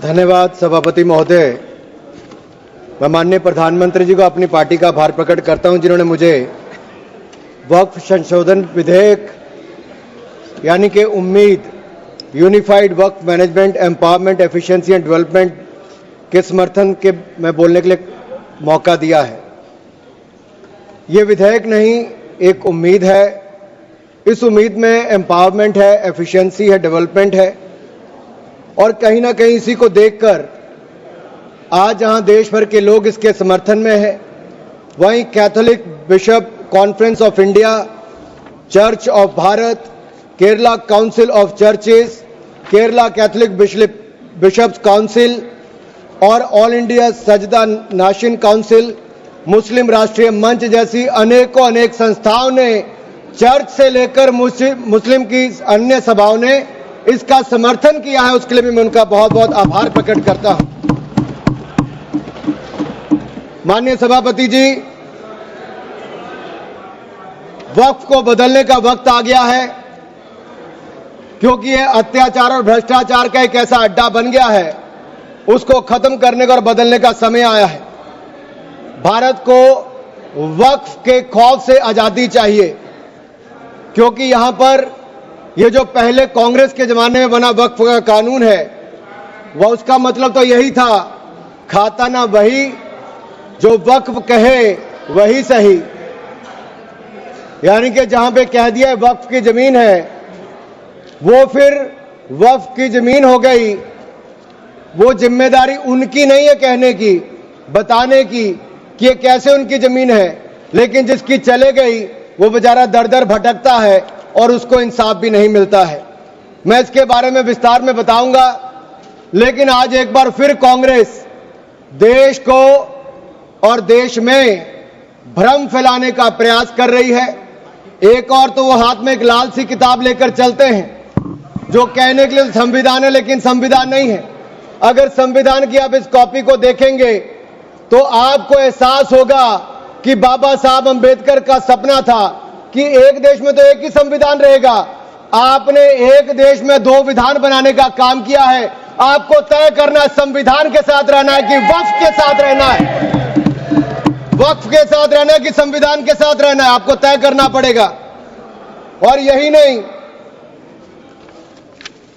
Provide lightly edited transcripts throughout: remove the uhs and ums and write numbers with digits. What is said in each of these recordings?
धन्यवाद सभापति महोदय। मैं माननीय प्रधानमंत्री जी को अपनी पार्टी का आभार प्रकट करता हूं, जिन्होंने मुझे वक्फ संशोधन विधेयक यानी कि उम्मीद unified Waqf management empowerment efficiency and development के समर्थन के में बोलने के लिए मौका दिया है। ये विधेयक नहीं, एक उम्मीद है। इस उम्मीद में एम्पावरमेंट है, एफिशिएंसी है, डेवलपमेंट है और कहीं ना कहीं इसी को देखकर आज जहां देश भर के लोग इसके समर्थन में है, वहीं Catholic bishop conference of India, church of Bharat, Kerala council of churches, Kerala Catholic bishops council और all India Sajjada Nashin council, मुस्लिम राष्ट्रीय मंच जैसी अनेक संस्थाओं ने, चर्च से लेकर मुस्लिम की अन्य सभाओं ने इसका समर्थन किया है। उसके लिए भी मैं उनका बहुत बहुत आभार प्रकट करता हूं। माननीय सभापति जी, वक्फ को बदलने का वक्त आ गया है, क्योंकि यह अत्याचार और भ्रष्टाचार का एक ऐसा अड्डा बन गया है, उसको खत्म करने का और बदलने का समय आया है। भारत को वक्फ के खौफ से आजादी चाहिए, क्योंकि यहां पर ये जो पहले कांग्रेस के जमाने में बना वक्फ का कानून है, वह उसका मतलब तो यही था, खाता ना वही जो वक्फ कहे वही सही। यानी कि जहां पे कह दिया वक्फ की जमीन है, वो फिर वक्फ की जमीन हो गई। वो जिम्मेदारी उनकी नहीं है कहने की, बताने की कि ये कैसे उनकी जमीन है, लेकिन जिसकी चले गई वो बेचारा दर दर भटकता है और उसको इंसाफ भी नहीं मिलता है। मैं इसके बारे में विस्तार में बताऊंगा, लेकिन आज एक बार फिर कांग्रेस देश को और देश में भ्रम फैलाने का प्रयास कर रही है। एक और तो वो हाथ में एक लाल सी किताब लेकर चलते हैं, जो कहने के लिए संविधान है लेकिन संविधान नहीं है। अगर संविधान की आप इस कॉपी को देखेंगे तो आपको एहसास होगा कि बाबा साहब अंबेडकर का सपना था कि एक देश में तो एक ही संविधान रहेगा। आपने एक देश में दो विधान बनाने का काम किया है। आपको तय करना है संविधान के साथ रहना है कि वक्फ के साथ रहना है, वक्फ के साथ रहना है कि संविधान के साथ रहना है, आपको तय करना पड़ेगा। और यही नहीं,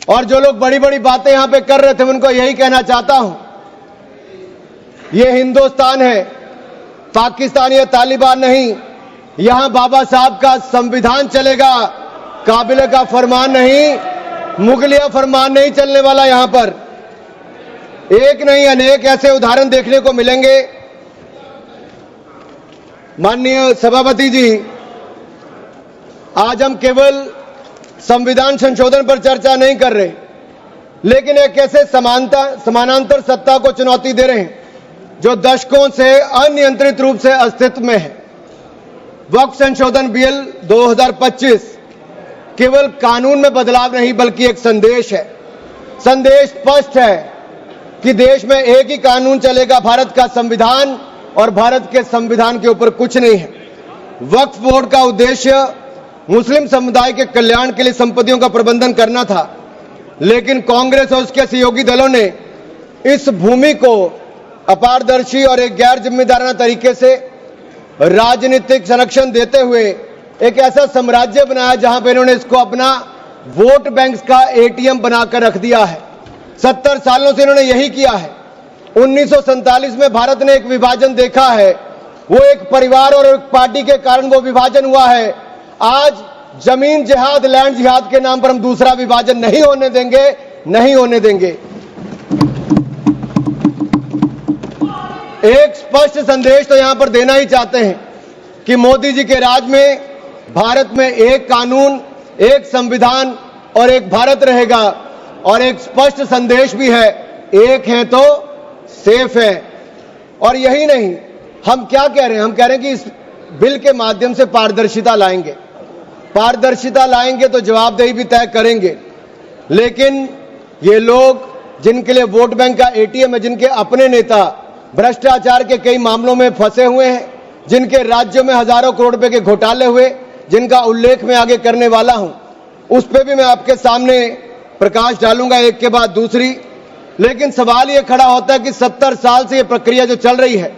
और जो लोग बड़ी बड़ी बातें यहां पे कर रहे थे, उनको यही कहना चाहता हूं, ये हिंदुस्तान है, पाकिस्तान या तालिबान नहीं। यहां बाबा साहब का संविधान चलेगा, काबिले का फरमान नहीं, मुगलिया फरमान नहीं चलने वाला। यहां पर एक नहीं अनेक ऐसे उदाहरण देखने को मिलेंगे। माननीय सभापति जी, आज हम केवल संविधान संशोधन पर चर्चा नहीं कर रहे, लेकिन एक ऐसे समानांतर सत्ता को चुनौती दे रहे हैं जो दशकों से अनियंत्रित रूप से अस्तित्व में है। वक्फ संशोधन बिल 2025 केवल कानून में बदलाव नहीं, बल्कि एक संदेश है। संदेश स्पष्ट है कि देश में एक ही कानून चलेगा, भारत का संविधान, और भारत के संविधान के ऊपर कुछ नहीं है। वक्फ बोर्ड का उद्देश्य मुस्लिम समुदाय के कल्याण के लिए संपत्तियों का प्रबंधन करना था, लेकिन कांग्रेस और उसके सहयोगी दलों ने इस भूमि को अपारदर्शी और एक गैर जिम्मेदाराना तरीके से राजनीतिक संरक्षण देते हुए एक ऐसा साम्राज्य बनाया जहां पर इन्होंने इसको अपना वोट बैंक का एटीएम बनाकर रख दिया है। 70 सालों से इन्होंने यही किया है। 1947 में भारत ने एक विभाजन देखा है, वो एक परिवार और एक पार्टी के कारण वो विभाजन हुआ है। आज जमीन जिहाद, लैंड जिहाद के नाम पर हम दूसरा विभाजन नहीं होने देंगे, नहीं होने देंगे। एक स्पष्ट संदेश तो यहां पर देना ही चाहते हैं कि मोदी जी के राज में भारत में एक कानून, एक संविधान और एक भारत रहेगा। और एक स्पष्ट संदेश भी है, एक है तो सेफ है। और यही नहीं, हम क्या कह रहे हैं, हम कह रहे हैं कि इस बिल के माध्यम से पारदर्शिता लाएंगे। पारदर्शिता लाएंगे तो जवाबदेही भी तय करेंगे। लेकिन ये लोग जिनके लिए वोट बैंक का एटीएम है, जिनके अपने नेता भ्रष्टाचार के कई मामलों में फंसे हुए हैं, जिनके राज्यों में हजारों करोड़ रुपए के घोटाले हुए, जिनका उल्लेख मैं आगे करने वाला हूं, उस पर भी मैं आपके सामने प्रकाश डालूंगा एक के बाद दूसरी। लेकिन सवाल यह खड़ा होता है कि 70 साल से यह प्रक्रिया जो चल रही है,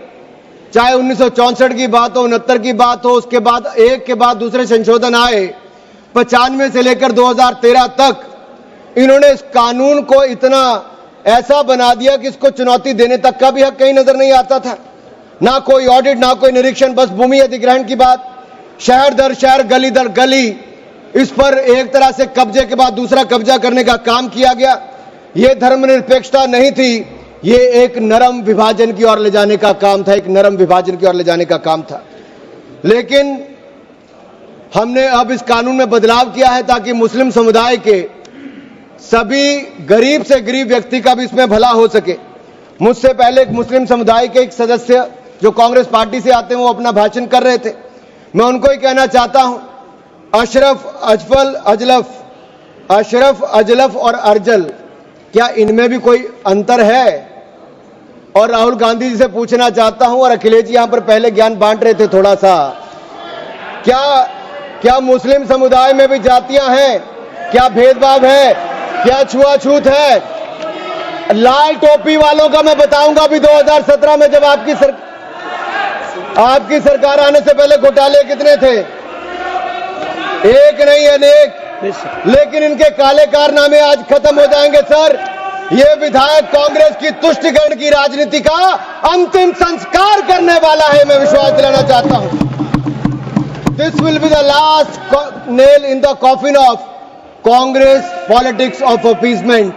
चाहे 1964 की बात हो, 69 की बात हो, उसके बाद एक के बाद दूसरे संशोधन आए, 95 से लेकर 2013 तक इन्होंने इस कानून को इतना ऐसा बना दिया कि इसको चुनौती देने तक का भी हक कहीं नजर नहीं आता था। ना कोई ऑडिट, ना कोई निरीक्षण, बस भूमि अधिग्रहण की बात, शहर दर शहर, गली दर गली, इस पर एक तरह से कब्जे के बाद दूसरा कब्जा करने का काम किया गया। यह धर्मनिरपेक्षता नहीं थी, ये एक नरम विभाजन की ओर ले जाने का काम था, एक नरम विभाजन की ओर ले जाने का काम था। लेकिन हमने अब इस कानून में बदलाव किया है ताकि मुस्लिम समुदाय के सभी गरीब से गरीब व्यक्ति का भी इसमें भला हो सके। मुझसे पहले एक मुस्लिम समुदाय के एक सदस्य जो कांग्रेस पार्टी से आते हैं, वो अपना भाषण कर रहे थे। मैं उनको ही कहना चाहता हूं, अशरफ, अजलफ और अर्जल, क्या इनमें भी कोई अंतर है? और राहुल गांधी जी से पूछना चाहता हूं, और अखिलेश जी यहां पर पहले ज्ञान बांट रहे थे थोड़ा सा, क्या मुस्लिम समुदाय में भी जातियां हैं? क्या भेदभाव है? क्या छुआछूत है? लाल टोपी वालों का मैं बताऊंगा भी 2017 में जब आपकी सरकार आने से पहले घोटाले कितने थे? एक नहीं अनेक, लेकिन इनके काले कारनामे आज खत्म हो जाएंगे सर। ये विधायक कांग्रेस की तुष्टिकरण की राजनीति का अंतिम संस्कार करने वाला है, मैं विश्वास दिलाना चाहता हूं। This will be the last nail in the coffin of Congress politics of appeasement.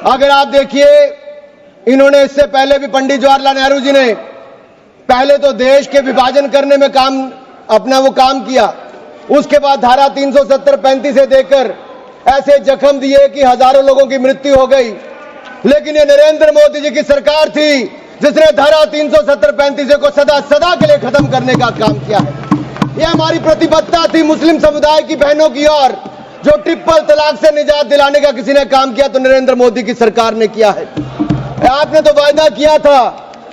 अगर आप देखिए, इन्होंने इससे पहले भी पंडित जवाहरलाल नेहरू जी ने पहले तो देश के विभाजन करने में वो काम किया, उसके बाद धारा 370-35 से देकर ऐसे जख्म दिए कि हजारों लोगों की मृत्यु हो गई। लेकिन ये नरेंद्र मोदी जी की सरकार थी जिसने धारा 370-35 को सदा के लिए खत्म करने का काम किया है। यह हमारी प्रतिबद्धता थी मुस्लिम समुदाय की बहनों की ओर। जो ट्रिपल तलाक से निजात दिलाने का किसी ने काम किया तो नरेंद्र मोदी की सरकार ने किया है। आपने तो वायदा किया था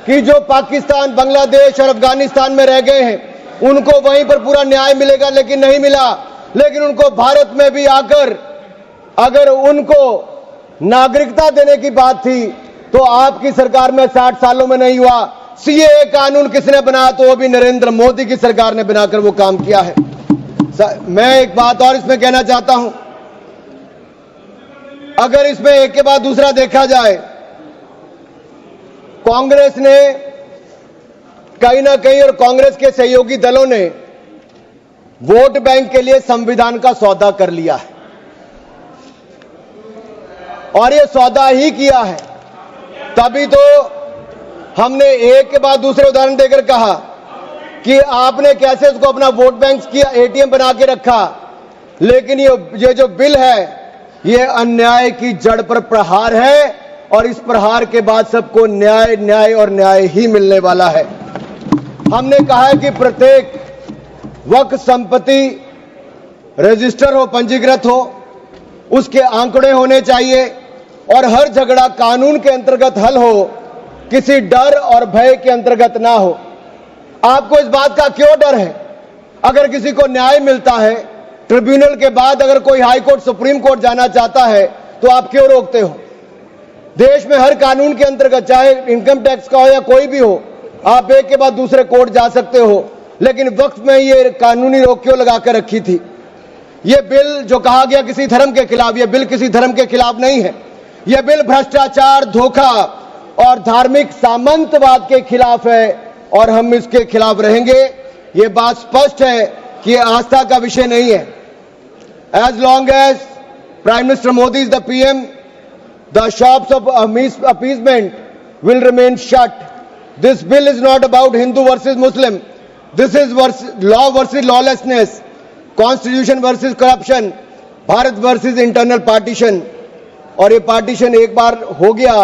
कि जो पाकिस्तान, बांग्लादेश और अफगानिस्तान में रह गए हैं उनको वहीं पर पूरा न्याय मिलेगा, लेकिन नहीं मिला। लेकिन उनको भारत में भी आकर अगर उनको नागरिकता देने की बात थी तो आपकी सरकार में 60 सालों में नहीं हुआ। सीएए कानून किसने बनाया? तो वो भी नरेंद्र मोदी की सरकार ने बनाकर वो काम किया है। मैं एक बात और इसमें कहना चाहता हूं, अगर इसमें एक के बाद दूसरा देखा जाए, कांग्रेस ने कहीं ना कहीं और कांग्रेस के सहयोगी दलों ने वोट बैंक के लिए संविधान का सौदा कर लिया है, और ये सौदा ही किया है। तभी तो हमने एक के बाद दूसरे उदाहरण देकर कहा कि आपने कैसे उसको अपना वोट बैंक किया, एटीएम बना के रखा। लेकिन ये जो बिल है, ये अन्याय की जड़ पर प्रहार है, और इस प्रहार के बाद सबको न्याय, न्याय और न्याय ही मिलने वाला है। हमने कहा है कि प्रत्येक वक्फ संपत्ति रजिस्टर हो, पंजीकृत हो, उसके आंकड़े होने चाहिए, और हर झगड़ा कानून के अंतर्गत हल हो, किसी डर और भय के अंतर्गत ना हो। आपको इस बात का क्यों डर है? अगर किसी को न्याय मिलता है, ट्रिब्यूनल के बाद अगर कोई हाई कोर्ट, सुप्रीम कोर्ट जाना चाहता है तो आप क्यों रोकते हो? देश में हर कानून के अंतर्गत, चाहे इनकम टैक्स का हो या कोई भी हो, आप एक के बाद दूसरे कोर्ट जा सकते हो। लेकिन वक्त में ये कानूनी रोक क्यों लगाकर रखी थी? ये बिल जो कहा गया किसी धर्म के खिलाफ, ये बिल किसी धर्म के खिलाफ नहीं है। यह बिल भ्रष्टाचार, धोखा और धार्मिक सामंतवाद के खिलाफ है, और हम इसके खिलाफ रहेंगे। ये बात स्पष्ट है कि आस्था का विषय नहीं है। As long as prime minister Modi is the PM, the shops of appeasement will remain shut. This bill is not about Hindu versus Muslim. This is law versus lawlessness, constitution versus corruption, Bharat versus internal partition. और ये partition एक बार हो गया,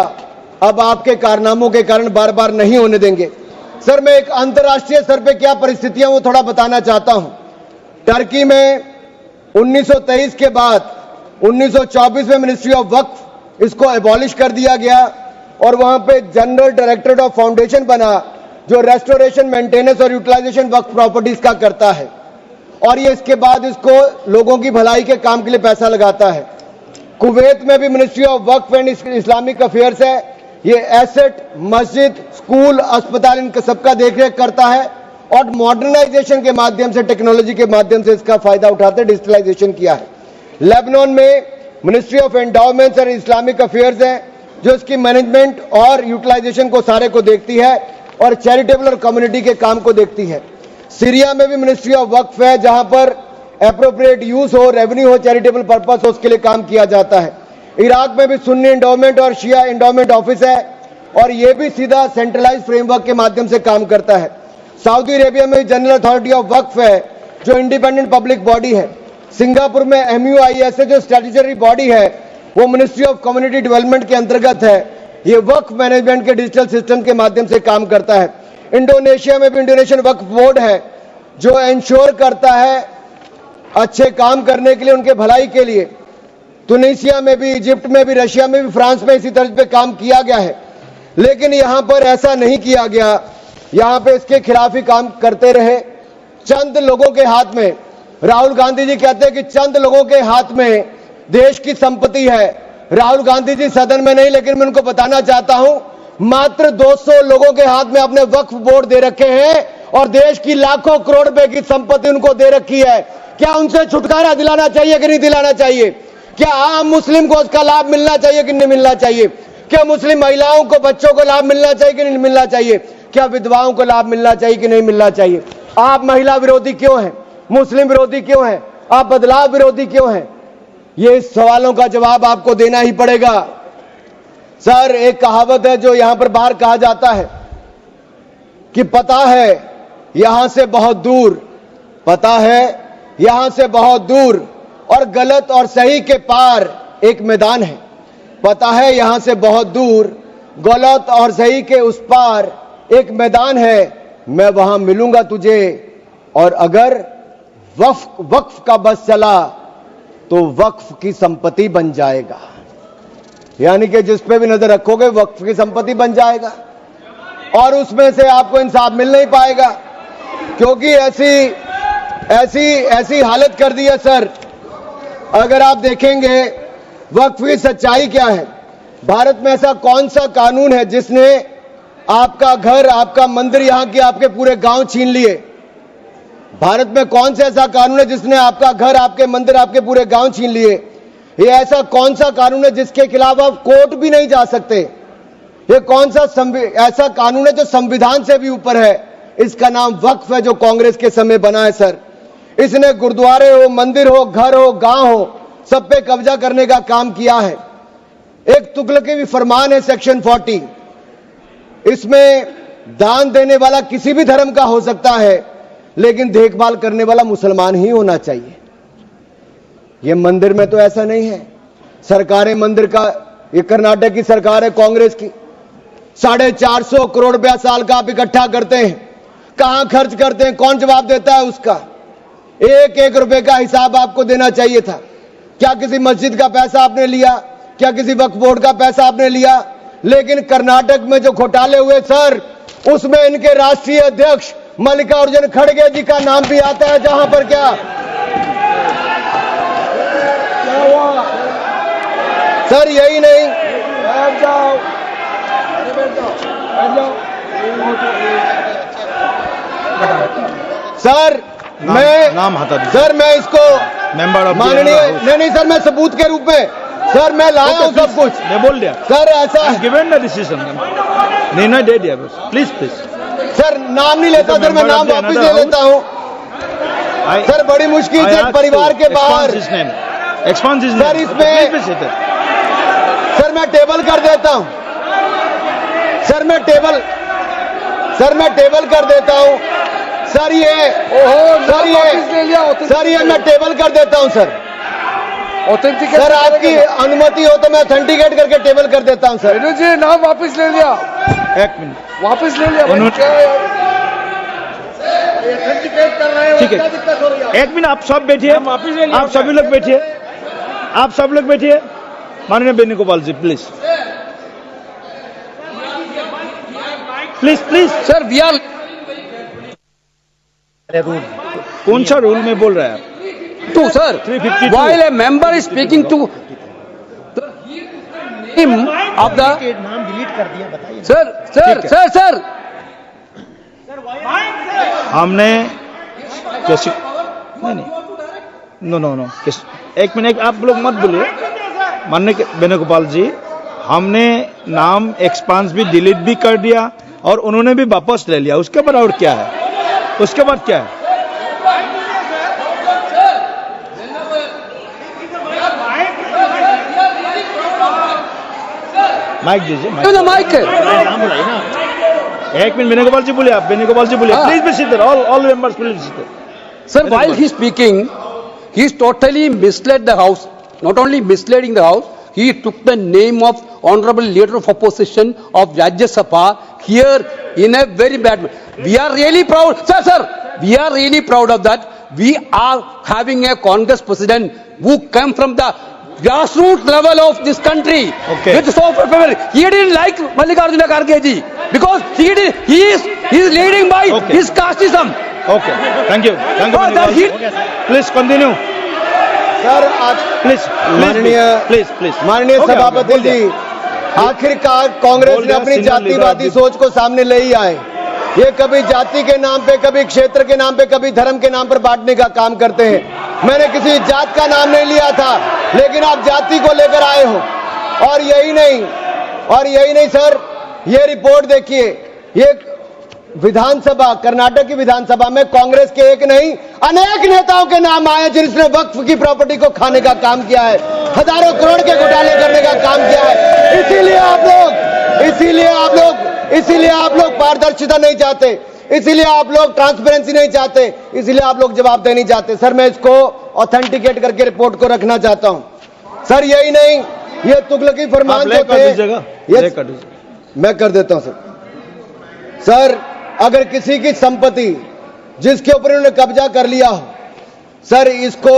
अब आपके कारनामों के कारण बार बार नहीं होने देंगे। सर, मैं एक अंतर्राष्ट्रीय स्तर पे क्या परिस्थितियां वो थोड़ा बताना चाहता हूं। टर्की में 1923 के बाद 1924 में मिनिस्ट्री ऑफ वक्फ, इसको एबॉलिश कर दिया गया, और वहां पे जनरल डायरेक्टरेट ऑफ फाउंडेशन बना जो रेस्टोरेशन, मेंटेनेंस और यूटिलाइजेशन वक्फ प्रॉपर्टीज का करता है, और ये इसके बाद इसको लोगों की भलाई के काम के लिए पैसा लगाता है। कुवैत में भी ministry of Waqf and Islamic affairs है। ये एसेट, मस्जिद, स्कूल, अस्पताल, इनका सबका देखरेख करता है और मॉडर्नाइजेशन के माध्यम से, टेक्नोलॉजी के माध्यम से इसका फायदा उठाते डिजिटलाइजेशन किया है। लेबनान में मिनिस्ट्री ऑफ एंडाउमेंट्स और इस्लामिक अफेयर्स है जो इसकी मैनेजमेंट और यूटिलाइजेशन को सारे को देखती है और चैरिटेबल और कम्युनिटी के काम को देखती है। सीरिया में भी मिनिस्ट्री ऑफ वक्फ है जहां पर एप्रोप्रिएट यूज हो, रेवेन्यू हो, चैरिटेबल पर्पस हो, उसके लिए काम किया जाता है। इराक में भी सुन्नी एंडोमेंट और शिया एंडोमेंट ऑफिस है और यह भी सीधा सेंट्रलाइज फ्रेमवर्क के माध्यम से काम करता है। सऊदी अरेबिया में जनरल अथॉरिटी ऑफ वक्फ है जो इंडिपेंडेंट पब्लिक बॉडी है। सिंगापुर में MUIS है जो स्टैट्यूटरी बॉडी है, वो मिनिस्ट्री ऑफ कम्युनिटी डेवलपमेंट के अंतर्गत है। ये वक्फ मैनेजमेंट के डिजिटल सिस्टम के माध्यम से काम करता है। इंडोनेशिया में भी इंडोनेशियन वक्फ बोर्ड है जो इंश्योर करता है अच्छे काम करने के लिए, उनके भलाई के लिए। तुनिसिया में भी, इजिप्ट में भी, रशिया में भी, फ्रांस में इसी तर्ज पे काम किया गया है। लेकिन यहां पर ऐसा नहीं किया गया, यहां पे इसके खिलाफ ही काम करते रहे। चंद लोगों के हाथ में, राहुल गांधी जी कहते हैं कि चंद लोगों के हाथ में देश की संपत्ति है। राहुल गांधी जी सदन में नहीं, लेकिन मैं उनको बताना चाहता हूं, मात्र 200 लोगों के हाथ में अपने वक्फ बोर्ड दे रखे हैं और देश की लाखों करोड़ रुपए की संपत्ति उनको दे रखी है। क्या उनसे छुटकारा दिलाना चाहिए कि नहीं दिलाना चाहिए? क्या आम मुस्लिम को उसका लाभ मिलना चाहिए कि नहीं मिलना चाहिए? क्या मुस्लिम महिलाओं को, बच्चों को लाभ मिलना चाहिए कि नहीं मिलना चाहिए? क्या विधवाओं को लाभ मिलना चाहिए कि नहीं मिलना चाहिए? आप महिला विरोधी क्यों हैं? मुस्लिम विरोधी क्यों हैं? आप बदलाव विरोधी क्यों हैं? ये सवालों का जवाब आपको देना ही पड़ेगा। सर, एक कहावत है जो यहां पर बाहर कहा जाता है कि पता है यहां से बहुत दूर, पता है यहां से बहुत दूर और गलत और सही के पार एक मैदान है। पता है यहां से बहुत दूर, गलत और सही के उस पार एक मैदान है। मैं वहां मिलूंगा तुझे और अगर वक्फ का बस चला तो वक्फ की संपत्ति बन जाएगा। यानी कि जिस पे भी नजर रखोगे वक्फ की संपत्ति बन जाएगा और उसमें से आपको इंसाफ मिल नहीं पाएगा, क्योंकि ऐसी हालत कर दी है। सर, अगर आप देखेंगे वक्फ की सच्चाई क्या है, भारत में ऐसा कौन सा कानून है जिसने आपका घर, आपका मंदिर, यहां के आपके पूरे गांव छीन लिए? भारत में कौन सा ऐसा कानून है जिसने आपका घर, आपके मंदिर, आपके पूरे गांव छीन लिए? ये ऐसा कौन सा कानून है जिसके खिलाफ आप कोर्ट भी नहीं जा सकते? ये कौन सा ऐसा कानून है जो संविधान से भी ऊपर है? इसका नाम वक्फ है जो कांग्रेस के समय बना है। सर, इसने गुरुद्वारे हो, मंदिर हो, घर हो, गांव हो, सब पे कब्जा करने का काम किया है। एक तुगलकी भी फरमान है सेक्शन 40, इसमें दान देने वाला किसी भी धर्म का हो सकता है लेकिन देखभाल करने वाला मुसलमान ही होना चाहिए। ये मंदिर में तो ऐसा नहीं है। सरकारें मंदिर का, ये कर्नाटक की सरकार है कांग्रेस की, 450 करोड़ रुपया साल का आप इकट्ठा करते हैं, कहां खर्च करते हैं? कौन जवाब देता है उसका? एक एक रुपए का हिसाब आपको देना चाहिए था। क्या किसी मस्जिद का पैसा आपने लिया? क्या किसी वक्फ बोर्ड का पैसा आपने लिया? लेकिन कर्नाटक में जो घोटाले हुए सर, उसमें इनके राष्ट्रीय अध्यक्ष मल्लिकार्जुन खड़गे जी का नाम भी आता है। जहां पर क्या हुआ सर? यही नहीं, बैठ जाओ, सर मैं इसको माननीय नहीं सर, मैं सबूत के रूप में सर मैं लाया हूं सब कुछ। मैं बोल दिया सर, ऐसा गिवन द डिसीजन निर्णय दे दिया बस। प्लीज सर, नाम नहीं लेता सर, मैं नाम वापस ले लेता हूं सर। बड़ी मुश्किल से परिवार के बाहर सर, इसमें सर मैं टेबल कर देता हूं सर, मैं टेबल कर देता हूं सर। ये मैं टेबल कर देता हूं सर। सर, आपकी अनुमति हो तो मैं ऑथेंटिकेट करके टेबल कर देता हूं सर। जी नाम वापस ले लिया, एक मिनट वापस ले लिया। ठीक है, एक मिनट आप सब बैठिए, आप सभी लोग बैठिए, आप सब लोग बैठिए। माननीय Venugopal ji please please sir, we are कौन सा रूल में बोल रहा है आप? To sir, 352 while a member is speaking to of the नाम डिलीट कर दिया, बताइए। sir. हमने कैसे नहीं नो एक मिनट आप लोग मत बोलिए माननीय वेणुगोपाल जी, हमने नाम एक्सपांस भी डिलीट भी कर दिया और उन्होंने भी वापस ले लिया। उसके बाद और क्या है? उसके बाद क्या है? माइक दीजिए, माइक नाम बुलाइए ना। एक मिनट वेणुगोपाल जी बोलिए, आप वेणुगोपाल जी बोलिए, please be sit there, all members please sit there. Sir, while he is speaking, he is totally misled the House. Not only misleading the House, he took the name of Honorable Leader of Opposition of Rajya Sabha here in a very bad way. We are really proud, sir. We are really proud of that. We are having a Congress president who came from the grassroots level of this country. Okay. With so much favor. He didn't like Mallikarjuna Kharge ji because he is leading by his casteism. Okay, thank you please continue sir आज माननीय सभापति जी, आखिरकार कांग्रेस ने अपनी जातिवादी सोच को सामने ले ही आए। ये कभी जाति के नाम पे, कभी क्षेत्र के नाम पे, कभी धर्म के नाम पर बांटने का काम करते हैं। मैंने किसी जात का नाम नहीं लिया था, लेकिन आप जाति को लेकर आए हो। और यही नहीं सर, ये रिपोर्ट देखिए, ये विधानसभा, कर्नाटक की विधानसभा में कांग्रेस के एक नहीं अनेक नेताओं के नाम आए जिन्होंने वक्फ की प्रॉपर्टी को खाने का काम किया है, हजारों करोड़ के घोटाले करने का काम किया है। इसीलिए आप लोग पारदर्शिता नहीं चाहते, इसीलिए आप लोग ट्रांसपेरेंसी नहीं चाहते, इसीलिए आप लोग जवाबदेही नहीं चाहते। सर मैं इसको ऑथेंटिकेट करके रिपोर्ट को रखना चाहता हूं। सर यही नहीं, ये तुगलकी फरमान जो थे, मैं कर देता हूं सर। अगर किसी की संपत्ति जिसके ऊपर उन्होंने कब्जा कर लिया हो, सर इसको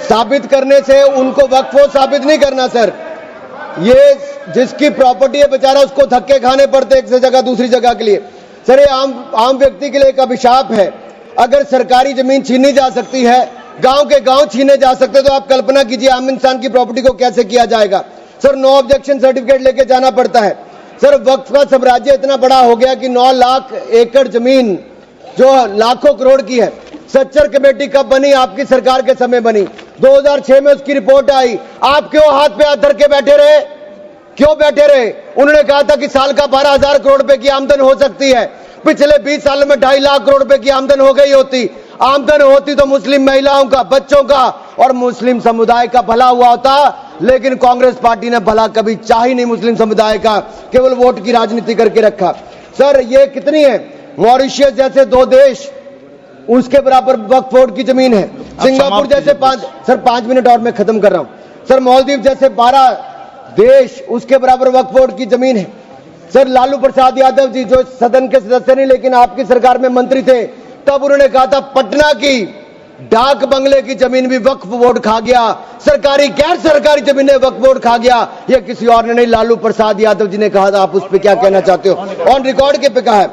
साबित करने से उनको वक्फ साबित नहीं करना सर। ये जिसकी प्रॉपर्टी है बेचारा, उसको धक्के खाने पड़ते एक से जगह दूसरी जगह के लिए। सर ये आम व्यक्ति के लिए एक अभिशाप है। अगर सरकारी जमीन छीनी जा सकती है, गांव के गांव छीने जा सकते, तो आप कल्पना कीजिए आम इंसान की प्रॉपर्टी को कैसे किया जाएगा। सर नो ऑब्जेक्शन सर्टिफिकेट लेके जाना पड़ता है। सर वक्फ का साम्राज्य इतना बड़ा हो गया कि 9 लाख एकड़ जमीन जो लाखों करोड़ की है। सच्चर कमेटी कब बनी? आपकी सरकार के समय बनी। 2006 में उसकी रिपोर्ट आई। आप क्यों हाथ पे हाथ धर के बैठे रहे? क्यों बैठे रहे? उन्होंने कहा था कि साल का 12,000 करोड़ रुपए की आमदन हो सकती है। पिछले 20 सालों में 2.5 लाख करोड़ रुपए की आमदन हो गई होती। आमदन होती तो मुस्लिम महिलाओं का, बच्चों का और मुस्लिम समुदाय का भला हुआ होता, लेकिन कांग्रेस पार्टी ने भला कभी चाह ही नहीं मुस्लिम समुदाय का, केवल वोट की राजनीति करके रखा। सर ये कितनी है? मॉरिशस जैसे 2 देश, उसके बराबर वक्फ बोर्ड की जमीन है। सिंगापुर जैसे 5 मिनट और मैं खत्म कर रहा हूं सर। मालदीव जैसे 12 देश, उसके बराबर वक्फ बोर्ड की जमीन है। सर लालू प्रसाद यादव जी जो सदन के सदस्य नहीं लेकिन आपकी सरकार में मंत्री थे, तब उन्होंने कहा था पटना की डाक बंगले की जमीन भी वक्फ बोर्ड खा गया, सरकारी गैर सरकारी जमीनें वक्फ बोर्ड खा गया। ये किसी और ने नहीं, लालू प्रसाद यादव जी ने कहा था। आप उस पर क्या कहना चाहते हो? ऑन रिकॉर्ड के पे कहा है।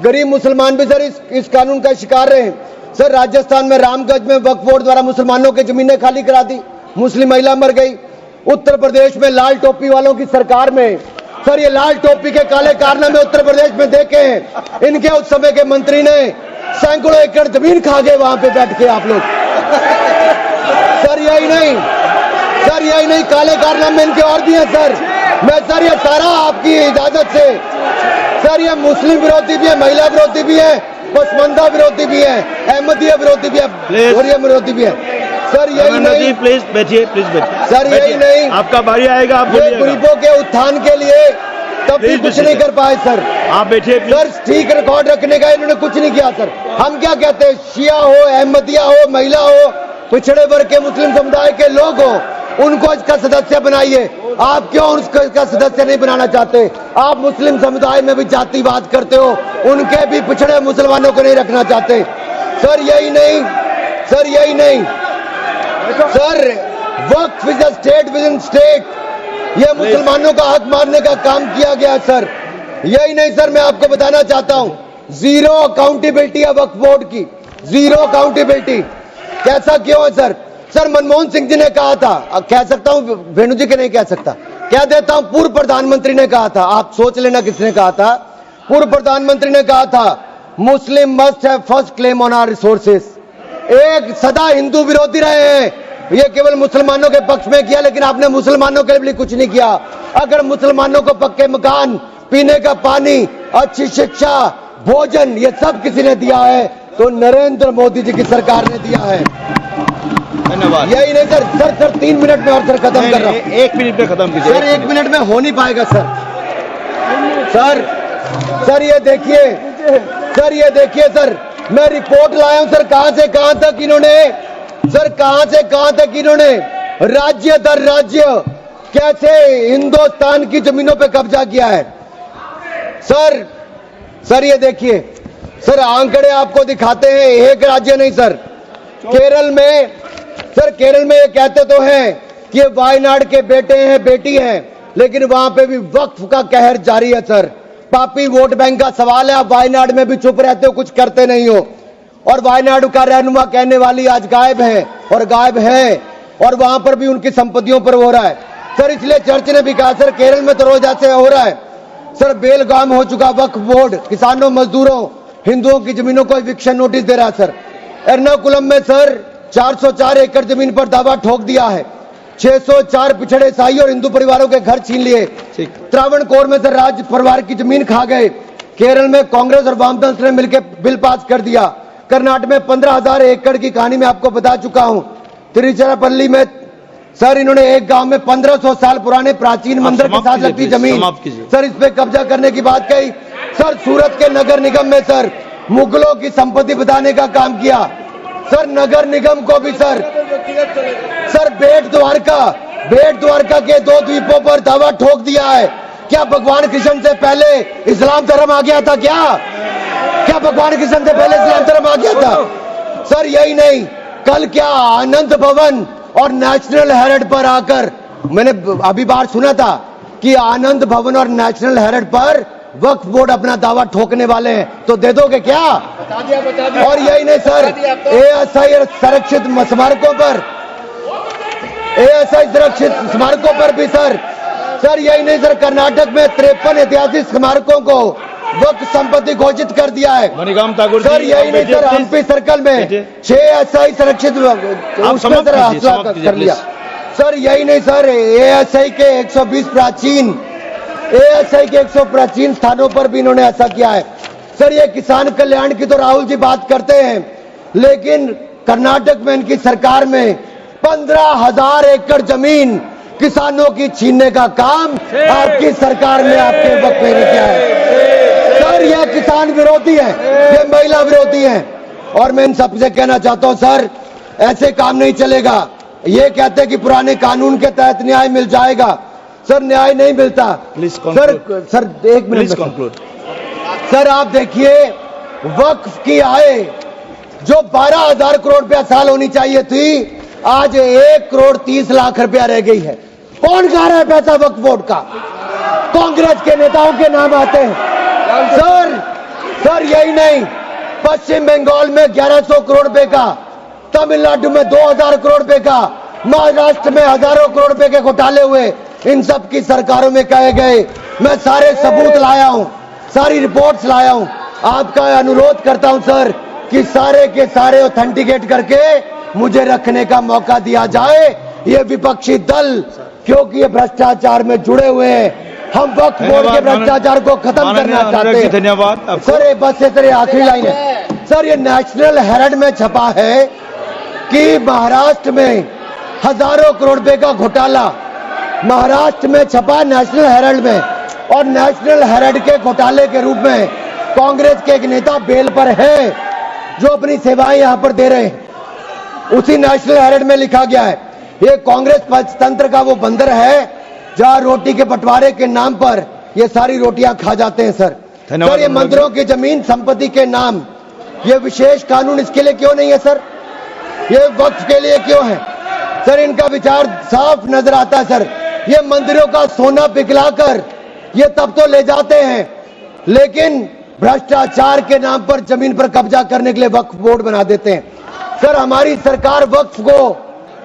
गरीब मुसलमान भी सर इस कानून का शिकार रहे। सर राजस्थान में रामगंज में वक्फ बोर्ड द्वारा मुसलमानों की जमीनें खाली करा दी, मुस्लिम महिला मर गई। उत्तर प्रदेश में लाल टोपी वालों की सरकार में, सर ये लाल टोपी के काले कारनामे उत्तर प्रदेश में देखे हैं। इनके उस समय के मंत्री ने सैकड़ों एकड़ जमीन खा गए वहां पे बैठ के आप लोग। सर यही नहीं, काले कारनामे इनके और भी हैं सर। मैं सर ये सारा आपकी इजाजत से, सर ये मुस्लिम विरोधी भी है, महिला विरोधी भी है, पसमंदा विरोधी भी है, अहमदिया विरोधी भी है, और विरोधी भी है। सर यही नहीं, प्लीज बैठिए सर यही नहीं, आपका बारी आएगा, आप ये गरीबों के उत्थान के लिए तब भी कुछ नहीं कर पाए सर। आप बैठिए सर, ठीक रिकॉर्ड रखने का इन्होंने कुछ नहीं किया सर। हम क्या कहते हैं, शिया हो, अहमदिया हो, महिला हो, पिछड़े वर्ग के मुस्लिम समुदाय के लोग हो, उनको इसका सदस्य बनाइए। आप क्यों इसका सदस्य नहीं बनाना चाहते? आप मुस्लिम समुदाय में भी जातिवाद करते हो, उनके भी पिछड़े मुसलमानों को नहीं रखना चाहते। सर यही नहीं, sir Waqf is a state with in state, ये मुसलमानों का हक मारने का काम किया गया सर। यही नहीं सर, मैं आपको बताना चाहता हूं, जीरो अकाउंटेबिलिटी है वक्फ बोर्ड की, जीरो अकाउंटेबिलिटी। कैसा क्यों है सर? सर मनमोहन सिंह जी ने कहा था, अब कह सकता हूं, वेणु जी के नहीं कह सकता, कह देता हूं, पूर्व प्रधानमंत्री ने कहा था, आप सोच लेना किसने कहा था। पूर्व प्रधानमंत्री ने कहा था, Muslim must have first claim on our resources. एक सदा हिंदू विरोधी रहे हैं, ये केवल मुसलमानों के पक्ष में किया, लेकिन आपने मुसलमानों के लिए कुछ नहीं किया। अगर मुसलमानों को पक्के मकान, पीने का पानी, अच्छी शिक्षा, भोजन, ये सब किसी ने दिया है तो नरेंद्र मोदी जी की सरकार ने दिया है। धन्यवाद। यही नहीं सर, सर 3 मिनट में और सर खत्म कर रहा हूं। 1 मिनट में खत्म कीजिए। सर 1 मिनट में हो नहीं पाएगा सर। सर ये देखिए सर, मैं रिपोर्ट लाया हूं सर, कहां से कहां तक इन्होंने राज्य दर राज्य कैसे हिंदुस्तान की जमीनों पे कब्जा किया है। सर ये देखिए सर, आंकड़े आपको दिखाते हैं, एक राज्य नहीं सर, केरल में ये कहते तो हैं कि ये वायनाड के बेटे हैं, बेटी हैं, लेकिन वहां पे भी वक्फ का कहर जारी है सर। पापी वोट बैंक का सवाल है, आप वायनाड में भी चुप रहते हो, कुछ करते नहीं हो, और वायनाड का रहनुमा कहने वाली आज गायब है और वहां पर भी उनकी संपत्तियों पर हो रहा है सर। इसलिए चर्च ने भी कहा सर, केरल में तो रोज ऐसे हो रहा है सर, बेलगाम हो चुका वक्फ बोर्ड, किसानों, मजदूरों, हिंदुओं की जमीनों को इविक्शन नोटिस दे रहा है सर। एर्नाकुलम में सर 404 एकड़ जमीन पर दावा ठोक दिया है, 604 पिछड़े ईसाई और हिंदू परिवारों के घर छीन लिए। त्रावणकोर में सर राज परिवार की जमीन खा गए। केरल में कांग्रेस और वामदल ने मिलकर बिल पास कर दिया। कर्नाटक में 15,000 एकड़ की कहानी मैं आपको बता चुका हूं। तिरुचिरापल्ली में सर इन्होंने एक गांव में 1500 साल पुराने प्राचीन मंदिर के साथ लगती जमीन सर, इस पे कब्जा करने की बात कही सर। सूरत के नगर निगम में सर मुगलों की संपत्ति बताने का काम किया सर। नगर निगम को भी सर बेट द्वारका के 2 द्वीपों पर दावा ठोक दिया है। क्या भगवान कृष्ण से पहले इस्लाम धर्म आ गया था? क्या भगवान कृष्ण से पहले इस्लाम धर्म आ गया था सर? यही नहीं, कल क्या आनंद भवन और नेशनल हेरिटेज पर आकर मैंने अभी बार सुना था कि आनंद भवन और नेशनल हेरिटेज पर वक्फ बोर्ड अपना दावा ठोकने वाले हैं, तो दे दोगे क्या? बता दिया। और यही नहीं सर, एएसआई संरक्षित स्मारकों पर भी सर यही नहीं सर, कर्नाटक में 53 ऐतिहासिक स्मारकों को वक्फ संपत्ति घोषित कर दिया है मणिकाम ठाकुर सर। यही नहीं सर, हम्पी सर्कल में 6 एएसआई संरक्षित उसमें सर हासिल कर लिया सर। यही नहीं सर, एएसआई के 120 प्राचीन स्थानों पर भी इन्होंने ऐसा किया है सर। ये किसान कल्याण की तो राहुल जी बात करते हैं, लेकिन कर्नाटक में इनकी सरकार में 15,000 एकड़ जमीन किसानों की छीनने का काम आपकी सरकार में आपके वक्त में किया है सर। यह किसान विरोधी है, ये महिला विरोधी है, और मैं इन सबसे कहना चाहता हूं सर, ऐसे काम नहीं चलेगा। ये कहते हैं कि पुराने कानून के तहत न्याय मिल जाएगा सर, न्याय नहीं मिलता सर 1 मिनट सर। आप देखिए, वक्फ की आय जो 12,000 करोड़ रुपया साल होनी चाहिए थी, आज 1 करोड़ 30 लाख रुपया रह गई है। कौन खा रहा है पैसा वक्फ बोर्ड का? कांग्रेस के नेताओं के नाम आते हैं सर। यही नहीं, पश्चिम बंगाल में 1100 करोड़ रुपए का, तमिलनाडु में 2000 करोड़ रुपए का, महाराष्ट्र में हजारों करोड़ रुपए के घोटाले हुए। इन सब की सरकारों में कहे गए, मैं सारे सबूत लाया हूं, सारी रिपोर्ट्स लाया हूं। आपका अनुरोध करता हूं सर कि सारे के सारे ऑथेंटिकेट करके मुझे रखने का मौका दिया जाए। ये विपक्षी दल, क्योंकि ये भ्रष्टाचार में जुड़े हुए हैं, हम वक्फ बोर्ड के भ्रष्टाचार को खत्म करना चाहते हैं। धन्यवाद सर। बस ये तेरे आखिरी लाइन है सर, ये नेशनल हेरिटेज में छपा है कि महाराष्ट्र में हजारों करोड़ रुपए का घोटाला, महाराष्ट्र में छपा नेशनल हेरिटेज में, और नेशनल हेरिटेज के घोटाले के रूप में कांग्रेस के एक नेता बेल पर है जो अपनी सेवाएं यहां पर दे रहे हैं। उसी नेशनल हेरिटेज में लिखा गया है, ये कांग्रेस पंचतंत्र का वो बंदर है जहां रोटी के बंटवारे के नाम पर ये सारी रोटियां खा जाते हैं सर। सर, ये मंदिरों की जमीन संपत्ति के नाम, ये विशेष कानून इसके लिए क्यों नहीं है सर? ये वक्फ के लिए क्यों है सर? इनका विचार साफ नजर आता है सर। ये मंदिरों का सोना पिघलाकर ये तब तो ले जाते हैं, लेकिन भ्रष्टाचार के नाम पर जमीन पर कब्जा करने के लिए वक्फ बोर्ड बना देते हैं सर। हमारी सरकार वक्फ को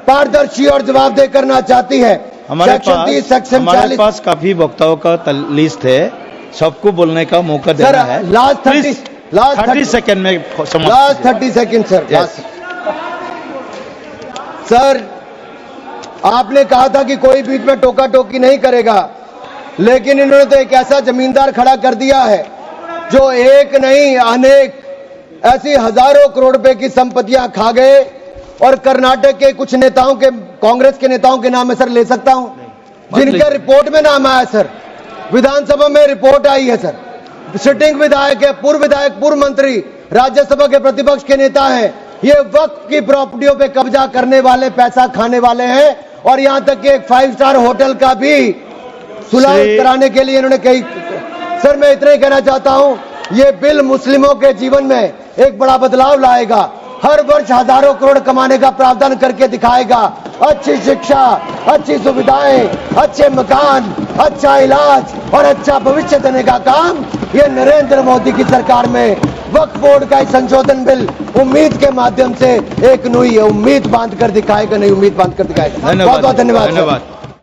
पारदर्शी और जवाबदेह करना चाहती है। सेक्शन 30 सेक्शन हमारे 40 पास काफी वक्ताओं का लिस्ट है, सबको बोलने का मौका देना है। लास्ट 30 सेकंड में समाप्त last 30 second sir. Yes. Sir, आपने कहा था कि कोई बीच में टोका टोकी नहीं करेगा, लेकिन इन्होंने तो एक ऐसा जमींदार खड़ा कर दिया है जो एक नहीं अनेक ऐसी हजारों करोड़ रुपए की संपत्तियां खा गए। और कर्नाटक के कुछ नेताओं के, कांग्रेस के नेताओं के नाम है सर, ले सकता हूं, जिनके रिपोर्ट में नाम आया सर, विधानसभा में रिपोर्ट आई है सर। सिटिंग विधायक है, पूर्व विधायक, पूर्व मंत्री, राज्यसभा के प्रतिपक्ष के नेता हैं। ये वक्त की प्रॉपर्टियों पे कब्जा करने वाले, पैसा खाने वाले हैं। और यहां तक कि एक 5 स्टार होटल का भी सुलह कराने के लिए इन्होंने कही। सर, मैं इतना ही कहना चाहता हूं, ये बिल मुस्लिमों के जीवन में एक बड़ा बदलाव लाएगा। हर वर्ष हजारों करोड़ कमाने का प्रावधान करके दिखाएगा। अच्छी शिक्षा, अच्छी सुविधाएं, अच्छे मकान, अच्छा इलाज और अच्छा भविष्य देने का काम ये नरेंद्र मोदी की सरकार में वक्फ बोर्ड का संशोधन बिल उम्मीद के माध्यम से एक नई उम्मीद बांध कर दिखाएगा, नई उम्मीद बांध कर दिखाएगा। बहुत बहुत धन्यवाद।